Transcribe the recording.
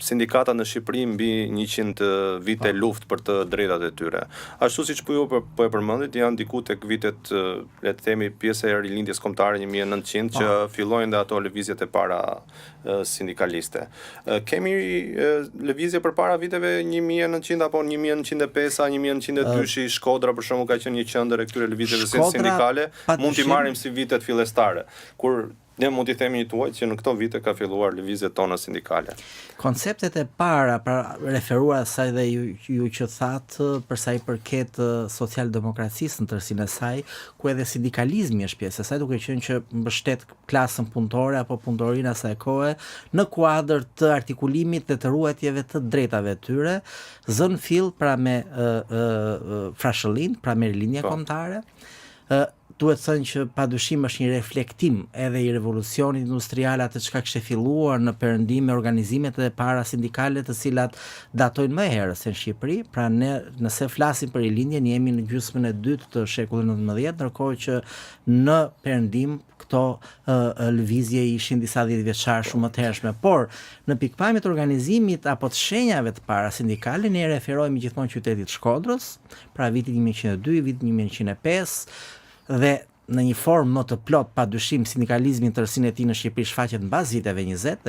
sindikata në Shqipëri mbi 100 vite luftë për të drejtat e tyre. Ashtu siç po ju po e përmendit, janë diku tek vitet, le të themi, pjesa e rilindjes kombëtare 1900 që fillojnë dhe ato lëvizjet e para sindikaliste. Kemi lëvizje përpara viteve 1900 apo 1905, 1902, Shkodra për shembull ka qenë një qendër e këtyre lëvizjeve sindikale, mund t'i marrim si vitet fillestare, kur ne mund t'i themi një tuaj që në këto vite ka filluar lëvizjet tona sindikale. Konceptet e para, pra referuar asaj dhe ju që thatë për sa i përket socialdemokracisë në tërësinë e saj, ku edhe sindikalizmi është pjesë e saj, duke qenë që mbështet klasën punëtore apo punëtorinë asaj kohe në kuadër të artikulimit dhe të ruajtjeve të drejtave tyre, zën fill pra me frashëllin, pra me rilindje kombëtare. Duhet thënë që padyshim është një reflektim edhe i revolucionit industrial atë çka kishte filluar në perëndim me organizimet e para sindikale të cilat datojnë më herës në Shqipëri. Pra ne nëse flasim për rilindjen jemi në gjysmën e dytë të shekullit XIX, ndërkohë që në perëndim këto lëvizje ishin disa 10 vjeçar shumë më të hershme, por në pikpamjet të organizimit apo të shenjave të para sindikale ne referohemi gjithmonë qytetit Shkodrës, pra vitin 1902, vitin 1905, dhe në një formë më të plot padyshim sindikalizmi në tërësinë e tij në Shqipëri shfaqet mbas viteve 20.